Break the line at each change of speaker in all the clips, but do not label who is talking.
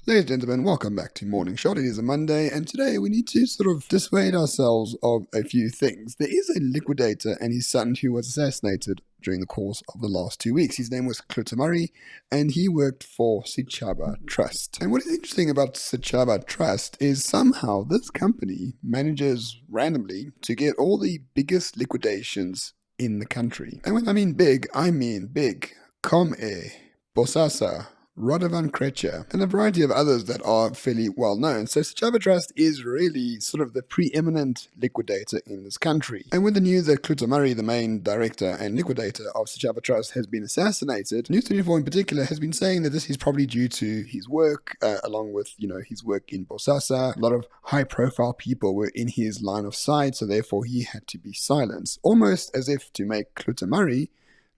Ladies and gentlemen, welcome back to Morning Shot. It is a Monday, and today we need to sort of dissuade ourselves of a few things. There is a liquidator and his son who was assassinated during the course of the last 2 weeks. His name was Murray, and he worked for Sechaba Trust. And what is interesting about Sechaba Trust is somehow this company manages randomly to get all the biggest liquidations in the country. And when I mean big, Come, Bosasa, Radovan Krejcir, and a variety of others that are fairly well known. So Sechaba Trust is really sort of the preeminent liquidator in this country. And with the news that Murray, the main director and liquidator of Sechaba Trust, has been assassinated, News 24 in particular has been saying that this is probably due to his work, along with, his work in Bosasa. A lot of high-profile people were in his line of sight, so therefore he had to be silenced, almost as if to make Murray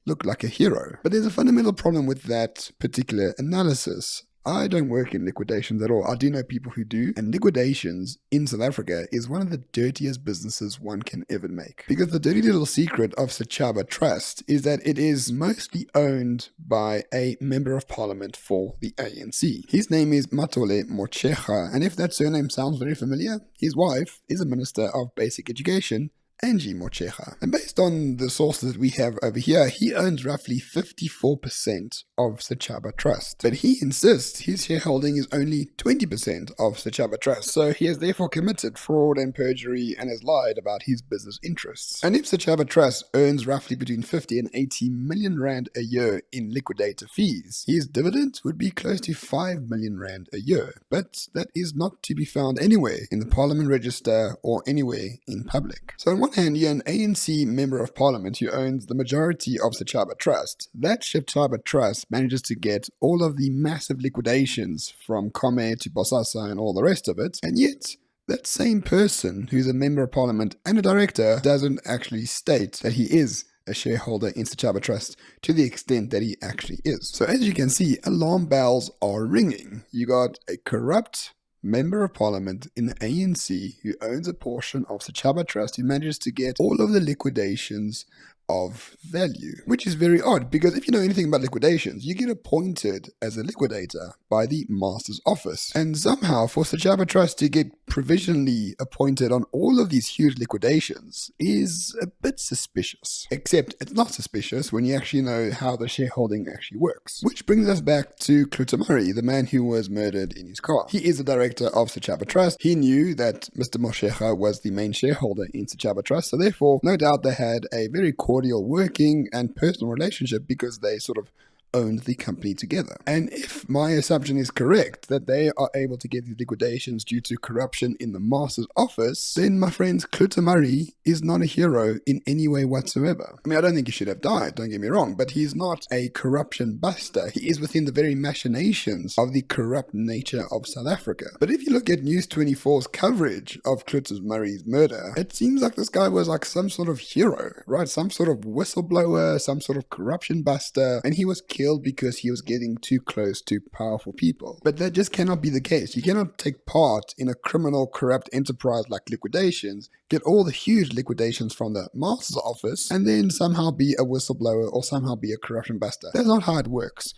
look like a hero. But there's a fundamental problem with that particular analysis. I don't work in liquidations at all. I do know people who do, and liquidations in South Africa is one of the dirtiest businesses one can ever make. Because the dirty little secret of Sechaba Trust is that it is mostly owned by a member of parliament for the ANC. His name is Matole Motshekga, and if that surname sounds very familiar, his wife is a Minister of Basic Education, Angie Motshekga. And based on the sources that we have over here, he owns roughly 54% of Sechaba Trust. But he insists his shareholding is only 20% of Sechaba Trust, so he has therefore committed fraud and perjury and has lied about his business interests. And if Sechaba Trust earns roughly between 50 and 80 million rand a year in liquidator fees, his dividend would be close to 5 million rand a year. But that is not to be found anywhere in the Parliament Register or anywhere in public. So on one hand, you're an ANC member of parliament who owns the majority of Sechaba Trust. That Sechaba Trust manages to get all of the massive liquidations from Come to Bosasa and all the rest of it, and yet that same person who's a member of parliament and a director doesn't actually state that he is a shareholder in Sechaba Trust to the extent that he actually is. So as you can see, alarm bells are ringing. You got a corrupt member of parliament in the ANC who owns a portion of Sechaba Trust who manages to get all of the liquidations of value, which is very odd because if you know anything about liquidations, you get appointed as a liquidator by the master's office, and somehow for Sechaba Trust to get provisionally appointed on all of these huge liquidations is a bit suspicious. Except it's not suspicious when you actually know how the shareholding actually works. Which brings us back to Murray, the man who was murdered in his car. He is the director of Sechaba Trust. He knew that Mr. Motshekga was the main shareholder in Sechaba Trust, so therefore no doubt they had a very cordial working and personal relationship because they sort of owned the company together. And if my assumption is correct, that they are able to get these liquidations due to corruption in the master's office, then my friends, Murray is not a hero in any way whatsoever. I mean, I don't think he should have died, don't get me wrong, but he's not a corruption buster. He is within the very machinations of the corrupt nature of South Africa. But if you look at News 24's coverage of Murray's murder, it seems like this guy was like some sort of hero, right? Some sort of whistleblower, some sort of corruption buster, and he was killed because he was getting too close to powerful people. But that just cannot be the case. You cannot take part in a criminal, corrupt enterprise like liquidations, get all the huge liquidations from the master's office, and then somehow be a whistleblower or somehow be a corruption buster. That's not how it works.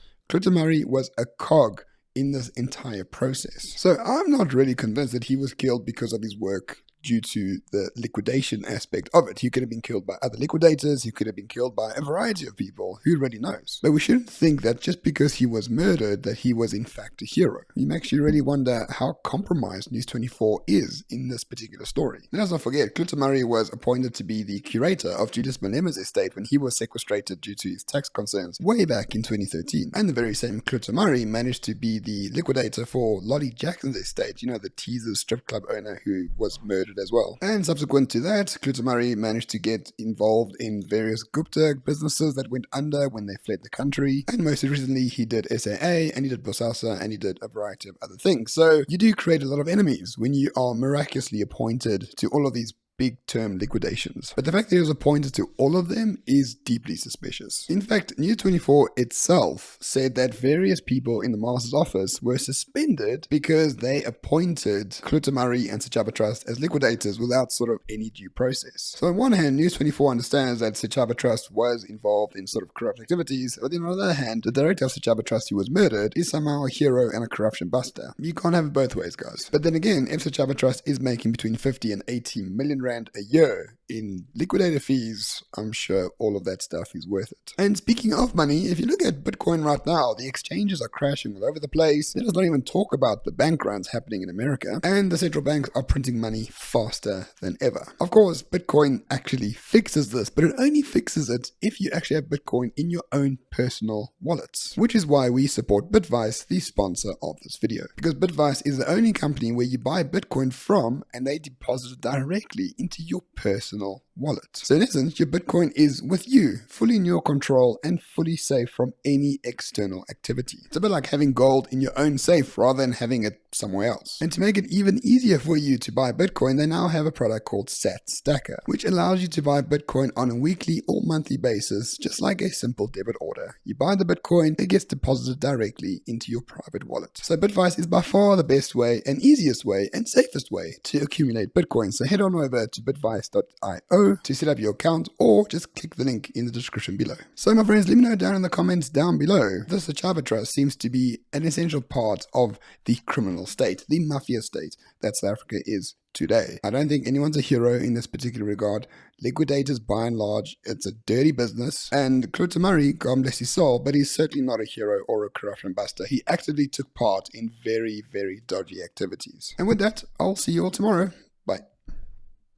Murray was a cog in this entire process. So I'm not really convinced that he was killed because of his work due to the liquidation aspect of it. He could have been killed by other liquidators, he could have been killed by a variety of people, who really knows. But we shouldn't think that just because he was murdered that he was in fact a hero. You makes you really wonder how compromised News 24 is in this particular story. And let's not forget, Murray was appointed to be the curator of Julius Malema's estate when he was sequestrated due to his tax concerns way back in 2013. And the very same Murray managed to be the liquidator for Lolly Jackson's estate, the teaser strip club owner who was murdered as well. And subsequent to that, Murray managed to get involved in various Gupta businesses that went under when they fled the country. And most recently, he did SAA, and he did Bosasa, and he did a variety of other things. So you do create a lot of enemies when you are miraculously appointed to all of these big term liquidations. But the fact that he was appointed to all of them is deeply suspicious. In fact, News 24 itself said that various people in the master's office were suspended because they appointed Klutamari and Sechaba Trust as liquidators without sort of any due process. So on one hand, News 24 understands that Sechaba Trust was involved in sort of corrupt activities, but then on the other hand, the director of Sechaba Trust who was murdered is somehow a hero and a corruption buster. You can't have it both ways, guys. But then again, if Sechaba Trust is making between 50 and 80 million rand a year in liquidator fees, I'm sure all of that stuff is worth it. And speaking of money, if you look at Bitcoin right now, the exchanges are crashing all over the place. Let us not even talk about the bank runs happening in America, and the central banks are printing money faster than ever. Of course, Bitcoin actually fixes this, but it only fixes it if you actually have Bitcoin in your own personal wallets, which is why we support Bitvice, the sponsor of this video, because Bitvice is the only company where you buy Bitcoin from and they deposit it directly into your personal wallet. So in essence, your Bitcoin is with you, fully in your control and fully safe from any external activity. It's a bit like having gold in your own safe rather than having it somewhere else. And to make it even easier for you to buy Bitcoin, they now have a product called Sat Stacker, which allows you to buy Bitcoin on a weekly or monthly basis, just like a simple debit order. You buy the Bitcoin, it gets deposited directly into your private wallet. So Bitvice is by far the best way and easiest way and safest way to accumulate Bitcoin. So head on over to bitvice.io to set up your account, or just click the link in the description below. So my friends, let me know down in the comments down below. This Sechaba Trust seems to be an essential part of the criminal state, the mafia state that South Africa is today. I don't think anyone's a hero in this particular regard. Liquidators, by and large, it's a dirty business. And Klutamari, God bless his soul, but he's certainly not a hero or a corruption buster. He actively took part in very, very dodgy activities. And with that, I'll see you all tomorrow.